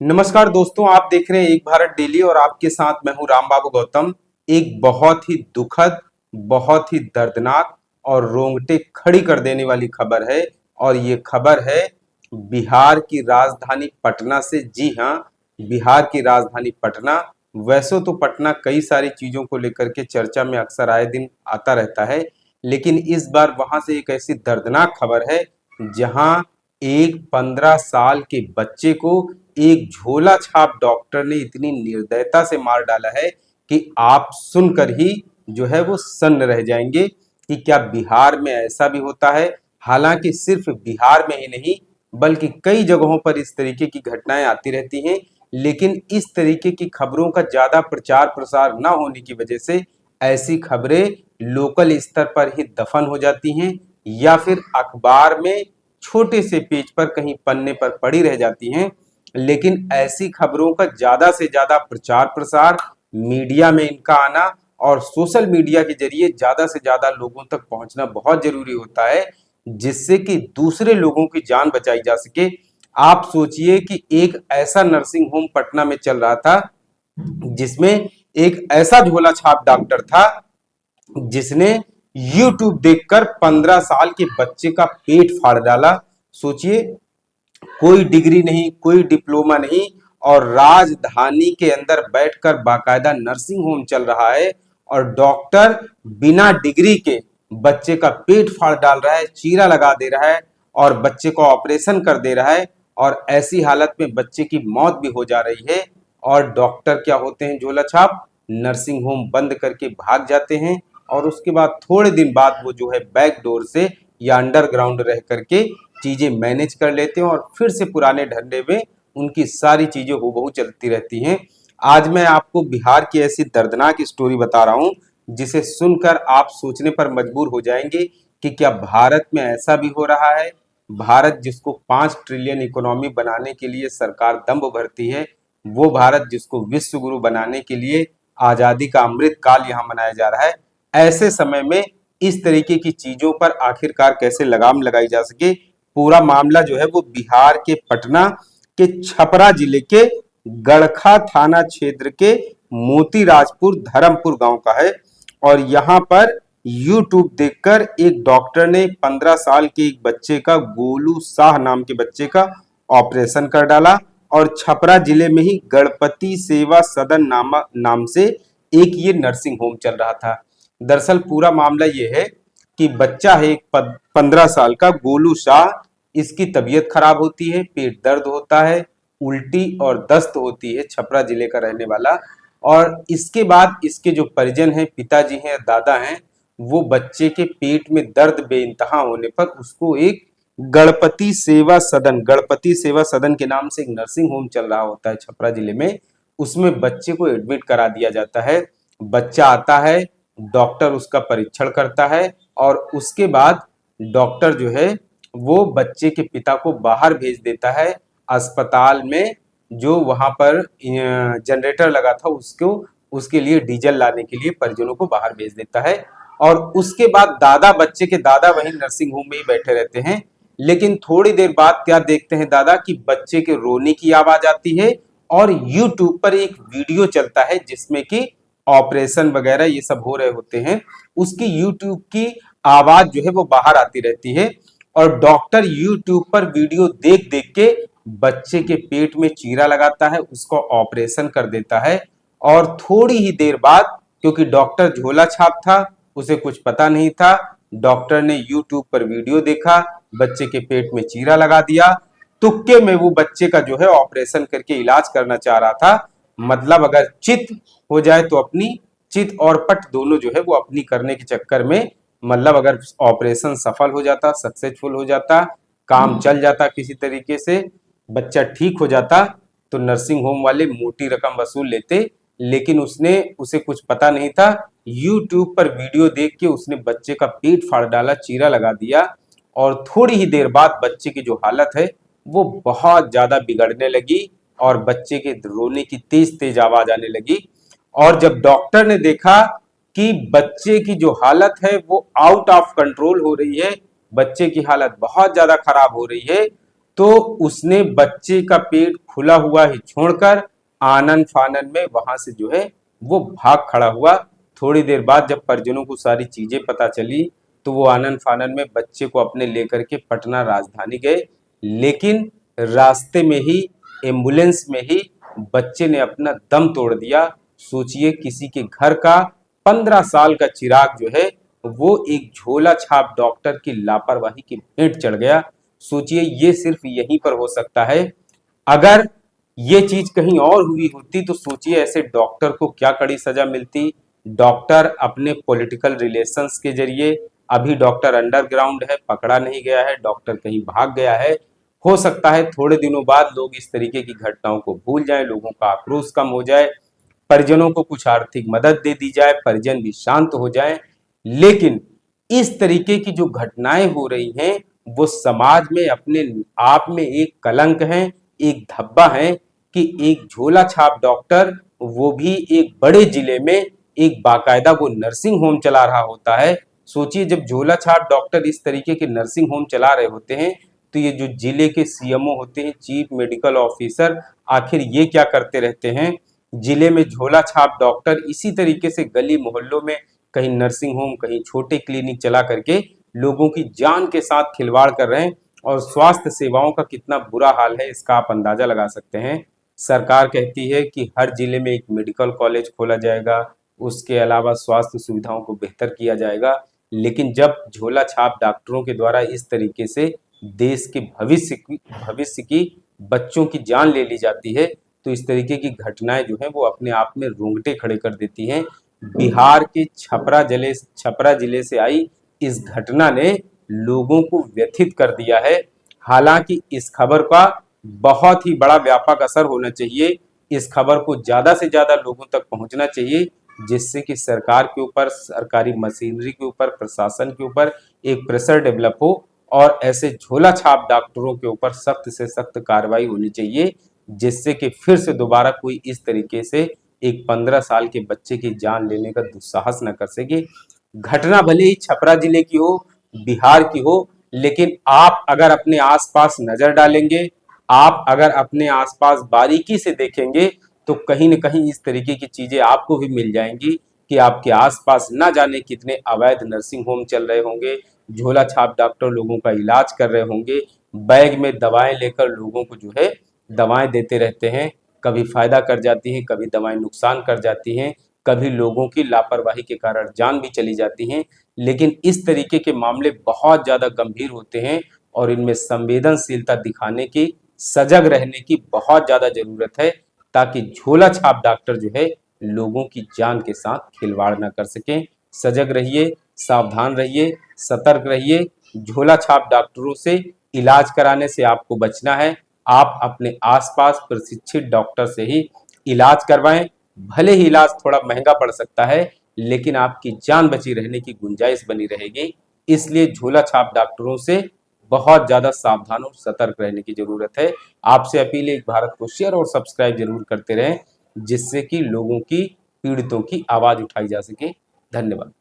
नमस्कार दोस्तों, आप देख रहे हैं एक भारत डेली और आपके साथ मैं हूं राम बाबू गौतम। एक बहुत ही दुखद, बहुत ही दर्दनाक और रोंगटे खड़ी कर देने वाली खबर है। और ये खबर है बिहार की राजधानी पटना से। जी हां, बिहार की राजधानी पटना। वैसे तो पटना कई सारी चीजों को लेकर के चर्चा में अक्सर आए दिन आता रहता है, लेकिन इस बार वहां से एक ऐसी दर्दनाक खबर है जहां एक 15 साल के बच्चे को एक झोला छाप डॉक्टर ने इतनी निर्दयता से मार डाला है कि आप सुनकर ही जो है वो सन्न रह जाएंगे कि क्या बिहार में ऐसा भी होता है। हालांकि सिर्फ बिहार में ही नहीं बल्कि कई जगहों पर इस तरीके की घटनाएं आती रहती हैं, लेकिन इस तरीके की खबरों का ज्यादा प्रचार प्रसार न होने की वजह से ऐसी खबरें लोकल स्तर पर ही दफन हो जाती हैं या फिर अखबार में छोटे से पेज पर कहीं पन्ने पर पड़ी रह जाती हैं। लेकिन ऐसी खबरों का ज्यादा से ज्यादा प्रचार प्रसार, मीडिया में इनका आना और सोशल मीडिया के जरिए ज्यादा से ज्यादा लोगों तक पहुंचना बहुत जरूरी होता है, जिससे कि दूसरे लोगों की जान बचाई जा सके। आप सोचिए कि एक ऐसा नर्सिंग होम पटना में चल रहा था जिसमें एक ऐसा झोला छाप डॉक्टर था जिसने YouTube देखकर 15 साल के बच्चे का पेट फाड़ डाला। सोचिए, कोई डिग्री नहीं, कोई डिप्लोमा नहीं, और राजधानी के अंदर बैठकर बाकायदा नर्सिंग होम चल रहा है और डॉक्टर बिना डिग्री के बच्चे का पेट फाड़ डाल रहा है, चीरा लगा दे रहा है और बच्चे को ऑपरेशन कर दे रहा है। और ऐसी हालत में बच्चे की मौत भी हो जा रही है। और डॉक्टर क्या होते हैं, झोला छाप, नर्सिंग होम बंद करके भाग जाते हैं और उसके बाद थोड़े दिन बाद वो जो है बैक डोर से या अंडरग्राउंड रह करके चीजें मैनेज कर लेते हैं और फिर से पुराने ढंगे में उनकी सारी चीजें हूबहू चलती रहती हैं। आज मैं आपको बिहार की ऐसी दर्दनाक स्टोरी बता रहा हूं जिसे सुनकर आप सोचने पर मजबूर हो जाएंगे कि क्या भारत में ऐसा भी हो रहा है। भारत जिसको 5 ट्रिलियन इकोनॉमी बनाने के लिए सरकार दंभ भरती है, वो भारत जिसको विश्व गुरु बनाने के लिए आजादी का अमृत काल यहाँ मनाया जा रहा है, ऐसे समय में इस तरीके की चीजों पर आखिरकार कैसे लगाम लगाई जा सके। पूरा मामला जो है वो बिहार के पटना के छपरा जिले के गड़खा थाना क्षेत्र के मोतीराजपुर धर्मपुर गांव का है। और यहाँ पर YouTube देखकर एक डॉक्टर ने 15 साल के एक बच्चे का, गोलू शाह नाम के बच्चे का ऑपरेशन कर डाला। और छपरा जिले में ही गणपति सेवा सदन नाम से एक ये नर्सिंग होम चल रहा था। दरअसल पूरा मामला ये है कि बच्चा है एक 15 साल का गोलू शाह, इसकी तबीयत खराब होती है, पेट दर्द होता है, उल्टी और दस्त होती है, छपरा जिले का रहने वाला। और इसके बाद इसके जो परिजन हैं, पिताजी हैं, दादा हैं, वो बच्चे के पेट में दर्द बेइंतहा होने पर उसको एक गणपति सेवा सदन के नाम से एक नर्सिंग होम चल रहा होता है छपरा जिले में, उसमें बच्चे को एडमिट करा दिया जाता है। बच्चा आता है, डॉक्टर उसका परीक्षण करता है और उसके बाद डॉक्टर जो है वो बच्चे के पिता को बाहर भेज देता है अस्पताल में। जो वहां पर जनरेटर लगा था उसको, उसके लिए डीजल लाने के लिए परिजनों को बाहर भेज देता है। और उसके बाद दादा, बच्चे के दादा वहीं नर्सिंग होम में ही बैठे रहते हैं। लेकिन थोड़ी देर बाद क्या देखते हैं दादा कि बच्चे के रोने की आवाज आती है और YouTube पर एक वीडियो चलता है जिसमें कि ऑपरेशन वगैरह ये सब हो रहे होते हैं। उसकी YouTube की आवाज जो है वो बाहर आती रहती है और डॉक्टर YouTube पर वीडियो देख देख के बच्चे के पेट में चीरा लगाता है, उसको ऑपरेशन कर देता है। और थोड़ी ही देर बाद, क्योंकि डॉक्टर झोला छाप था, उसे कुछ पता नहीं था, डॉक्टर ने YouTube पर वीडियो देखा, बच्चे के पेट में चीरा लगा दिया। तुक्के में वो बच्चे का जो है ऑपरेशन करके इलाज करना चाह रहा था। मतलब अगर चित हो जाए तो अपनी, चित और पट दोनों जो है वो अपनी करने के चक्कर में, मतलब अगर ऑपरेशन सफल हो जाता, सक्सेसफुल हो जाता, काम चल जाता, किसी तरीके से बच्चा ठीक हो जाता, तो नर्सिंग होम वाले मोटी रकम वसूल लेते। लेकिन उसे कुछ पता नहीं था। YouTube पर वीडियो देख के उसने बच्चे का पेट फाड़ डाला, चीरा लगा दिया। और थोड़ी ही देर बाद बच्चे की जो हालत है वो बहुत ज्यादा बिगड़ने लगी और बच्चे के रोने की तेज तेज आवाज आने लगी। और जब डॉक्टर ने देखा कि बच्चे की जो हालत है वो आउट ऑफ कंट्रोल हो रही है, बच्चे की हालत बहुत ज्यादा खराब हो रही है, तो उसने बच्चे का पेट खुला हुआ ही छोड़कर आनन फानन में वहां से जो है वो भाग खड़ा हुआ। थोड़ी देर बाद जब परिजनों को सारी चीजें पता चली तो वो आनन फानन में बच्चे को अपने लेकर के पटना राजधानी गए, लेकिन रास्ते में ही एम्बुलेंस में ही बच्चे ने अपना दम तोड़ दिया। सोचिए, किसी के घर का 15 साल का चिराग जो है वो एक झोला छाप डॉक्टर की लापरवाही की भेंट चढ़ गया। सोचिए, ये सिर्फ यहीं पर हो सकता है। अगर ये चीज कहीं और हुई होती तो सोचिए ऐसे डॉक्टर को क्या कड़ी सजा मिलती। डॉक्टर अपने पॉलिटिकल रिलेशंस के जरिए, अभी डॉक्टर अंडरग्राउंड है, पकड़ा नहीं गया है, डॉक्टर कहीं भाग गया है। हो सकता है थोड़े दिनों बाद लोग इस तरीके की घटनाओं को भूल जाएं, लोगों का आक्रोश कम हो जाए, परिजनों को कुछ आर्थिक मदद दे दी जाए, परिजन भी शांत हो जाएं। लेकिन इस तरीके की जो घटनाएं हो रही हैं वो समाज में अपने आप में एक कलंक है, एक धब्बा है कि एक झोला छाप डॉक्टर, वो भी एक बड़े जिले में एक बाकायदा वो नर्सिंग होम चला रहा होता है। सोचिए, जब झोला छाप डॉक्टर इस तरीके के नर्सिंग होम चला रहे होते हैं तो ये जो जिले के सीएमओ होते हैं, चीफ मेडिकल ऑफिसर, आखिर ये क्या करते रहते हैं। जिले में झोला छाप डॉक्टर इसी तरीके से गली मोहल्लों में कहीं नर्सिंग होम, कहीं छोटे क्लिनिक चला करके लोगों की जान के साथ खिलवाड़ कर रहे हैं। और स्वास्थ्य सेवाओं का कितना बुरा हाल है इसका आप अंदाजा लगा सकते हैं। सरकार कहती है कि हर जिले में एक मेडिकल कॉलेज खोला जाएगा, उसके अलावा स्वास्थ्य सुविधाओं को बेहतर किया जाएगा, लेकिन जब झोला छाप डॉक्टरों के द्वारा इस तरीके से देश के भविष्य की बच्चों की जान ले ली जाती है तो इस तरीके की घटनाएं जो हैं वो अपने आप में रोंगटे खड़े कर देती हैं। बिहार के छपरा जिले से आई इस घटना ने लोगों को व्यथित कर दिया है। हालांकि इस खबर का बहुत ही बड़ा व्यापक असर होना चाहिए, इस खबर को ज्यादा से ज्यादा लोगों तक पहुंचना चाहिए, जिससे कि सरकार के ऊपर, सरकारी मशीनरी के ऊपर, प्रशासन के ऊपर एक प्रेशर डेवलप हो और ऐसे झोला छाप डॉक्टरों के ऊपर सख्त से सख्त कार्रवाई होनी चाहिए, जिससे कि फिर से दोबारा कोई इस तरीके से एक 15 साल के बच्चे की जान लेने का दुस्साहस न कर सके। घटना भले ही छपरा जिले की हो, बिहार की हो, लेकिन आप अगर अपने आसपास नजर डालेंगे, आप अगर अपने आसपास बारीकी से देखेंगे तो कहीं न कहीं इस तरीके की चीजें आपको भी मिल जाएंगी कि आपके आसपास ना जाने कितने अवैध नर्सिंग होम चल रहे होंगे, झोला छाप डॉक्टर लोगों का इलाज कर रहे होंगे, बैग में दवाएं लेकर लोगों को जो है दवाएं देते रहते हैं। कभी फायदा कर जाती हैं, कभी दवाएं नुकसान कर जाती हैं, कभी लोगों की लापरवाही के कारण जान भी चली जाती हैं। लेकिन इस तरीके के मामले बहुत ज्यादा गंभीर होते हैं और इनमें संवेदनशीलता दिखाने की, सजग रहने की बहुत ज्यादा जरूरत है, ताकि झोला छाप डॉक्टर जो है लोगों की जान के साथ खिलवाड़ ना कर सकें। सजग रहिए, सावधान रहिए, सतर्क रहिए। झोला छाप डॉक्टरों से इलाज कराने से आपको बचना है। आप अपने आसपास प्रशिक्षित डॉक्टर से ही इलाज करवाएं। भले ही इलाज थोड़ा महंगा पड़ सकता है, लेकिन आपकी जान बची रहने की गुंजाइश बनी रहेगी। इसलिए झोला छाप डॉक्टरों से बहुत ज्यादा सावधान और सतर्क रहने की जरूरत है। आपसे अपील है, एक भारत को शेयर और सब्सक्राइब जरूर करते रहें, जिससे कि लोगों की, पीड़ितों की आवाज उठाई जा सके। धन्यवाद।